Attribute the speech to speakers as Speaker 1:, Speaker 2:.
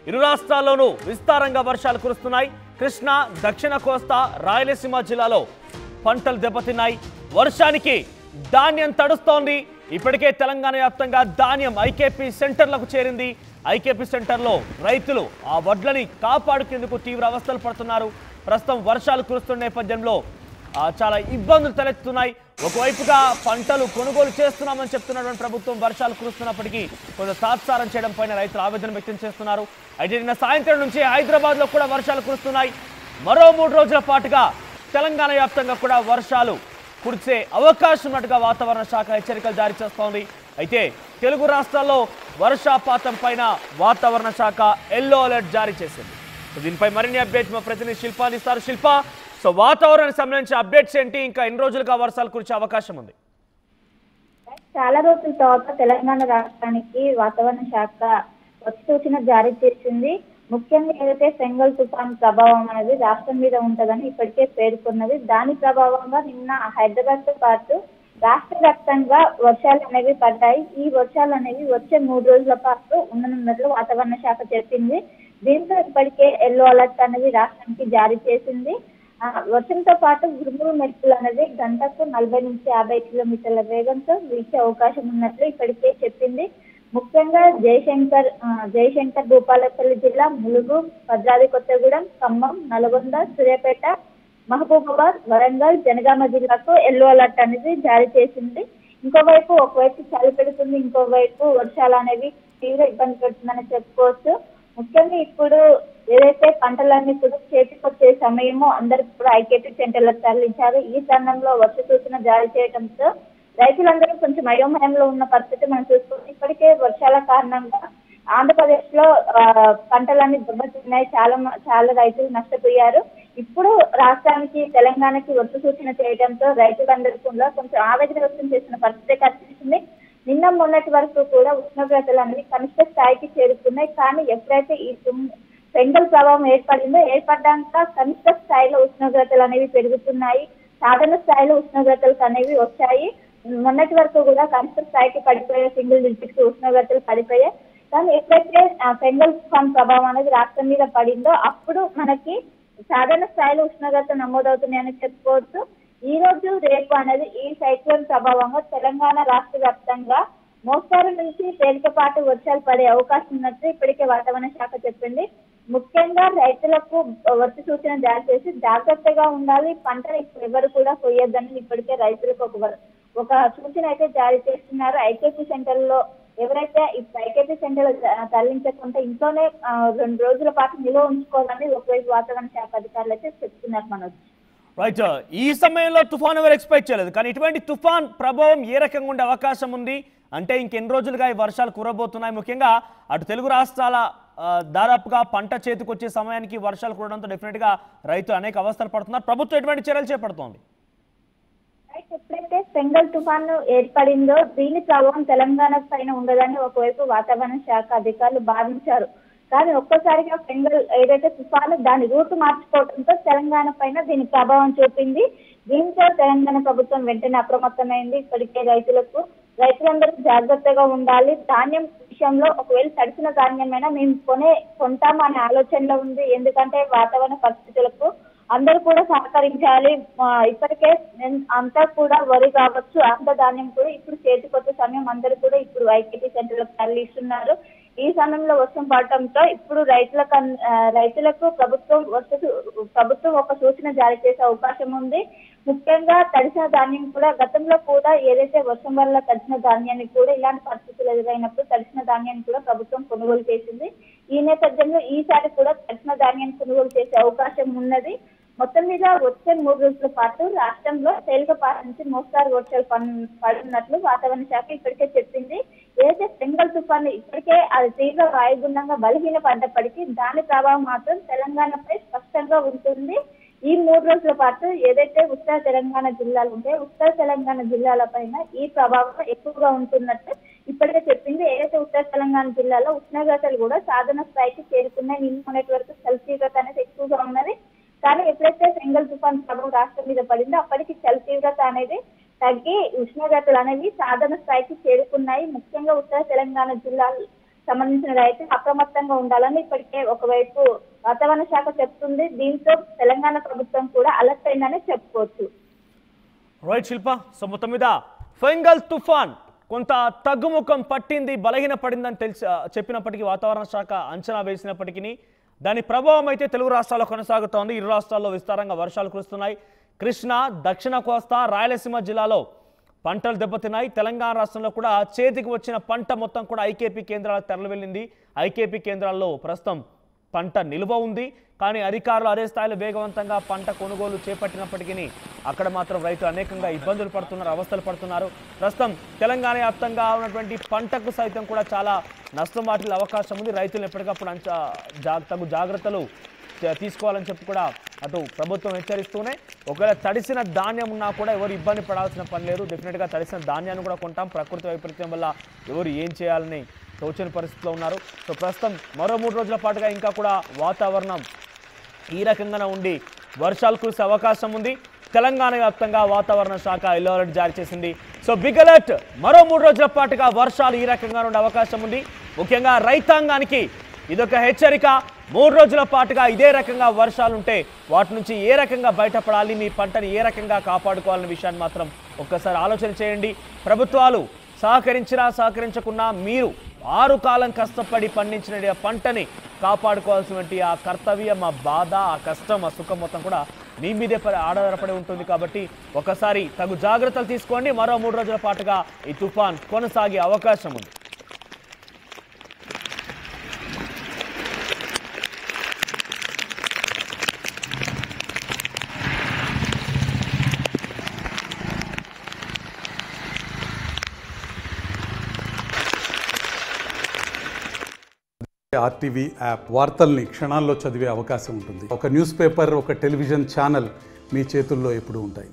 Speaker 1: ఇరు రాష్ట్రాల్లోనూ విస్తారంగా వర్షాలు కురుస్తున్నాయి. కృష్ణా, దక్షిణ కోస్తా, రాయలసీమ జిల్లాలో పంటలు దెబ్బతిన్నాయి. వర్షానికి ధాన్యం తడుస్తోంది. ఇప్పటికే తెలంగాణ వ్యాప్తంగా ధాన్యం ఐకేపీ సెంటర్లకు చేరింది. ఐకేపీ సెంటర్లో రైతులు ఆ వడ్లని కాపాడుకేందుకు తీవ్ర అవస్థలు పడుతున్నారు. ప్రస్తుతం వర్షాలు కురుస్తున్న నేపథ్యంలో చాలా ఇబ్బందులు తలెత్తుతున్నాయి. ఒకవైపుగా పంటలు కొనుగోలు చేస్తున్నామని చెప్తున్నటువంటి ప్రభుత్వం వర్షాలు కురుస్తున్నప్పటికీ కొంత తాత్సారం చేయడం పైన రైతులు ఆవేదన వ్యక్తం చేస్తున్నారు. అయితే నిన్న సాయంత్రం నుంచి హైదరాబాద్లో కూడా వర్షాలు కురుస్తున్నాయి. మరో 3 రోజుల పాటుగా తెలంగాణ వ్యాప్తంగా కూడా వర్షాలు కురిసే అవకాశం ఉన్నట్టుగా వాతావరణ శాఖ హెచ్చరికలు జారీ చేస్తోంది. అయితే తెలుగు రాష్ట్రాల్లో వర్షపాతం పైన వాతావరణ శాఖ ఎల్లో అలర్ట్ జారీ చేసింది. దీనిపై మరిన్ని అప్డేట్స్ మా ప్రతినిధి శిల్ప అందిస్తారు. శిల్ప, సో వాతావరణానికి సంబంధించిన అప్డేట్స్ ఏంటి? ఇంకా ఎన్ని రోజులుగా వర్షాలు కురిసే అవకాశం ఉంది?
Speaker 2: చాలా రోజుల తర్వాత తెలంగాణ రాష్ట్రానికి వాతావరణ శాఖ సూచన జారీ చేసింది. ముఖ్యంగా ఏదైతే సెంగల్ తుఫాన్ ప్రభావం అనేది రాష్ట్రం మీద ఉంటుందని ఇప్పటికే పేర్కొన్నది. దాని ప్రభావంగా నిన్న హైదరాబాద్ తో పాటు రాష్ట్ర వ్యాప్తంగా వర్షాలు అనేవి పడ్డాయి. ఈ వర్షాలు అనేవి వచ్చే 3 రోజుల పాటు ఉండనున్నట్లు వాతావరణ శాఖ చెప్పింది. దీంతో ఇప్పటికే ఎల్లో అలర్ట్ అనేది రాష్ట్రానికి జారీ చేసింది. వర్షంతో పాటు ఉరుములు మెరుపులు అనేది గంటకు 40 నుంచి 50 కిలోమీటర్ల వేగంతో వీచే అవకాశం ఉన్నట్లు ఇప్పటికే చెప్పింది. ముఖ్యంగా జయశంకర్ భూపాలపల్లి జిల్లా, ములుగు, భద్రాద్రి కొత్తగూడెం, ఖమ్మం, నల్గొండ, సూర్యాపేట, మహబూబాబాద్, వరంగల్, జనగామ జిల్లాకు ఎల్లో అలర్ట్ అనేది జారీ చేసింది. ఒకవైపు చలి పెడుతుంది, ఇంకోవైపు వర్షాలు అనేవి తీవ్ర ఇబ్బంది పెడుతుందని చెప్పుకోవచ్చు. ముఖ్యంగా ఇప్పుడు ఏదైతే పంటలన్నీ కూడా చేతికొచ్చే సమయమో అందరికి కూడా ఐకేపీ సెంటర్లకు తరలించారు. ఈ తరుణంలో వర్ష సూచన జారీ చేయడంతో రైతులందరూ కొంచెం అయోమయంలో ఉన్న పరిస్థితి మనం చూసుకుంటాం. ఇప్పటికే వర్షాల కారణంగా ఆంధ్రప్రదేశ్ లో పంటలన్నీ దెబ్బతిన్నాయి. చాలా రైతులు నష్టపోయారు. ఇప్పుడు రాష్ట్రానికి, తెలంగాణకి వర్ష సూచన చేయడంతో రైతులందరికీ కూడా కొంచెం ఆవేదన వ్యక్తం చేసిన పరిస్థితి కనిపిస్తుంది. నిన్న మొన్నటి వరకు కూడా ఉష్ణోగ్రతలు అనేవి కనిష్ట స్థాయికి చేరుకున్నాయి. కానీ ఎప్పుడైతే ఈ సెంగల్ ప్రభావం ఏర్పడ్డాక కనిష్ట స్థాయిలో ఉష్ణోగ్రతలు అనేవి పెరుగుతున్నాయి. సాధారణ స్థాయిలో ఉష్ణోగ్రతలు అనేవి వచ్చాయి. మొన్నటి వరకు కూడా కనిష్ట స్థాయికి పడిపోయాయి, సింగిల్ డిజిట్ ఉష్ణోగ్రతలు పడిపోయాయి. కానీ ఎప్పుడైతే సెంగల్ తుఫాన్ ప్రభావం అనేది రాష్ట్రం మీద పడిందో అప్పుడు మనకి సాధారణ స్థాయిలో ఉష్ణోగ్రత నమోదవుతున్నాయని చెప్పుకోవచ్చు. ఈ రోజు రేపు అనేది ఈ సైక్లోన్ ప్రభావంగా తెలంగాణ రాష్ట్ర వ్యాప్తంగా మోస్తారు నుంచి తేలికపాటి వర్షాలు పడే అవకాశం ఉన్నట్టు ఇప్పటికే వాతావరణ శాఖ చెప్పింది. ముఖ్యంగా రైతులకు వర్ష సూచన జారీ చేసి జాగ్రత్తగా ఉండాలి, పంటలు ఇప్పుడు ఎవరు కూడా కొయ్యొద్దని ఇప్పటికే రైతులకు ఒక సూచన అయితే జారీ చేస్తున్నారు. ఐకేపీ సెంటర్లో ఎవరైతే ఇప్పుడు ఐకేపీ సెంటర్ తరలించకుండా ఇంట్లోనే 2 రోజుల పాటు నిల్వ ఉంచుకోవాలని ఒకవైపు వాతావరణ శాఖ అధికారులు అయితే చెప్తున్నారు. మనోజ్,
Speaker 1: రైట్, ఈ సమయంలో తుఫాన్ ఎవరు ఎక్స్పెక్ట్ చేయలేదు. కానీ ఇటువంటి తుఫాన్ ప్రభావం ఏ రకంగా ఉండే అవకాశం ఉంది అంటే ఇంకెన్ని రోజులుగా ఈ వర్షాలు కురబోతున్నాయి? ముఖ్యంగా అటు తెలుగు రాష్ట్రాల దాదాపుగా పంట చేతికి వచ్చే సమయానికి వర్షాలు కురవడంతో డెఫినెట్గా రైతులు అనేక అవస్థలు పడుతున్నారు. ప్రభుత్వం ఎటువంటి చర్యలు చేపడుతోంది?
Speaker 2: ఎప్పుడైతే సెంగల్ తుఫాను ఏర్పడిందో దీని ప్రభావం తెలంగాణ పైన ఉండదని ఒకవైపు వాతావరణ శాఖ అధికారులు భావించారు. కానీ ఒక్కసారిగా సెంగల్ ఏదైతే తుఫాను దాని రూట్ మార్చుకోవడంతో తెలంగాణ పైన దీని ప్రభావం చూపింది. దీంతో తెలంగాణ ప్రభుత్వం వెంటనే అప్రమత్తమైంది. ఇప్పటికే రైతులందరూ జాగ్రత్తగా ఉండాలి. ధాన్యం విషయంలో ఒకవేళ తడిసిన ధాన్యమైనా మేము కొంటాము అనే ఆలోచనలో ఉంది. ఎందుకంటే వాతావరణ పరిస్థితులకు అందరూ కూడా సహకరించాలి. ఇప్పటికే అంతా కూడా వరి కావచ్చు, అంత ధాన్యం కూడా ఇప్పుడు చేతికొచ్చే సమయం అందరూ కూడా ఇప్పుడు ఐకేపీ సెంటర్లకు తరలిస్తున్నారు. ఈ సమయంలో వర్షం పడటంతో ఇప్పుడు రైతులకు ప్రభుత్వం ఒక సూచన జారీ చేసే అవకాశం ఉంది. ముఖ్యంగా తడిసిన ధాన్యం కూడా గతంలో కూడా ఏదైతే వర్షం వల్ల తడిసిన ధాన్యాన్ని కూడా ఇలాంటి పరిస్థితులు ఎదురైనప్పుడు తడిసిన ధాన్యాన్ని కూడా ప్రభుత్వం కొనుగోలు చేసింది. ఈ నేపథ్యంలో ఈసారి కూడా తడిసిన ధాన్యాన్ని కొనుగోలు చేసే అవకాశం ఉన్నది. మొత్తం మీద వచ్చే 3 రోజుల పాటు రాష్ట్రంలో తేలికపాటి నుంచి మోస్తారు వర్షాలు పడుతున్నట్లు వాతావరణ శాఖ ఇప్పటికే చెప్పింది. ఏదైతే సెంగల్ తుఫాను ఇప్పటికే అది తీవ్ర వాయుగుండంగా బలహీన పడ్డప్పటికీ దాని ప్రభావం మాత్రం తెలంగాణపై స్పష్టంగా ఉంటుంది. ఈ 3 రోజుల పాటు ఏదైతే ఉత్తర తెలంగాణ జిల్లాలు ఉంటాయో ఉత్తర తెలంగాణ జిల్లాల పైన ఈ ప్రభావం ఎక్కువగా ఉంటున్నట్టు ఇప్పటికే చెప్పింది. ఏదైతే ఉత్తర తెలంగాణ జిల్లాలో ఉష్ణోగ్రతలు కూడా సాధారణ స్థాయికి చేరుకున్నాయి. నిన్నటి వరకు చలి తీవ్రత అనేది ఎక్కువగా ఉన్నది. కానీ ఎప్పుడైతే సెంగల్ తుఫాన్ ప్రభావం రాష్ట్రం మీద పడిందో అప్పటికి చలి తీవ్రత అనేది తగ్గి ఉష్ణోగ్రతలు అనేవి సాధారణ స్థాయికి చేరుకున్నాయి. ముఖ్యంగా ఉత్తర తెలంగాణ జిల్లాలు సంబంధించిన రైతులు అప్రమత్తంగా ఉండాలని ఇప్పటికే ఒకవైపు వాతావరణ శాఖ చెప్తుంది. దీంతో తెలంగాణ ప్రభుత్వం కూడా అలర్ట్ అయిందని చెప్పుకోవచ్చు.
Speaker 1: రైట్ శిల్ప, సో మొత్తం మీద ఫెంగల్ తుఫాన్ కొంత తగ్గుముఖం పట్టింది, బలహీన పడిందని చెప్పినప్పటికీ వాతావరణ శాఖ అంచనా వేసినప్పటికీ దాని ప్రభావం అయితే తెలుగు రాష్ట్రాల్లో కొనసాగుతోంది. ఇరు రాష్ట్రాల్లో విస్తారంగా వర్షాలు కురుస్తున్నాయి. కృష్ణా, దక్షిణ కోస్తా, రాయలసీమ జిల్లాలో పంటలు దెబ్బతిన్నాయి. తెలంగాణ రాష్ట్రంలో కూడా చేతికి వచ్చిన పంట మొత్తం కూడా ఐకేపీ కేంద్రాలకు తరలి వెళ్ళింది. ఐకేపీ కేంద్రాల్లో ప్రస్తుతం పంట నిల్వ ఉంది. కానీ అధికారులు అదే స్థాయిలో వేగవంతంగా పంట కొనుగోలు చేపట్టినప్పటికీ అక్కడ మాత్రం రైతులు అనేకంగా ఇబ్బందులు పడుతున్నారు, అవస్థలు పడుతున్నారు. ప్రస్తుతం తెలంగాణ వ్యాప్తంగా ఉన్నటువంటి పంటకు సైతం కూడా చాలా నష్టం వాటిల్లే అవకాశం ఉంది. రైతులు ఎప్పటికప్పుడు తగు జాగ్రత్తలు తీసుకోవాలని చెప్పి కూడా అటు ప్రభుత్వం హెచ్చరిస్తూనే, ఒకవేళ తడిసిన ధాన్యం ఉన్నా కూడా ఎవరు ఇబ్బంది పడాల్సిన పని లేదు. డెఫినెట్గా తడిసిన ధాన్యాన్ని కూడా కొంటాం. ప్రకృతి వైపరీత్యం వల్ల ఎవరు ఏం చేయాలని తోచని పరిస్థితిలో ఉన్నారు. సో ప్రస్తుతం మరో 3 రోజుల పాటుగా ఇంకా కూడా వాతావరణం ఈ రకంగానే ఉండి వర్షాలు కురిసే అవకాశం ఉంది. తెలంగాణ వ్యాప్తంగా వాతావరణ శాఖ ఎల్లో అలర్ట్ జారీ చేసింది. సో బిగ్ అలర్ట్, మరో 3 రోజుల పాటుగా వర్షాలు ఈ రకంగా ఉండే అవకాశం ఉంది. ముఖ్యంగా రైతాంగానికి ఇదొక హెచ్చరిక. 3 రోజుల పాటుగా ఇదే రకంగా వర్షాలుంటే వాటి నుంచి ఏ రకంగా బయటపడాలి, మీ పంటని ఏ రకంగా కాపాడుకోవాలనే విషయాన్ని మాత్రం ఒక్కసారి ఆలోచన చేయండి. ప్రభుత్వాలు సహకరించినా సహకరించకున్నా మీరు 6 కాలం కష్టపడి పండించిన పంటని కాపాడుకోవాల్సినటువంటి ఆ కర్తవ్యం, ఆ బాధ, ఆ కష్టం, ఆ సుఖం మొత్తం కూడా మీ మీదే ఆధారపడి ఉంటుంది. కాబట్టి ఒకసారి తగు జాగ్రత్తలు తీసుకోండి. మరో 3 రోజుల పాటుగా ఈ తుఫాన్ కొనసాగే అవకాశం ఉంది.
Speaker 3: ఆర్టీవీ యాప్ వార్తల్ని క్షణాల్లో చదివే అవకాశం ఉంటుంది. ఒక న్యూస్ పేపర్, ఒక టెలివిజన్ ఛానల్ మీ చేతుల్లో ఎప్పుడూ ఉంటాయి.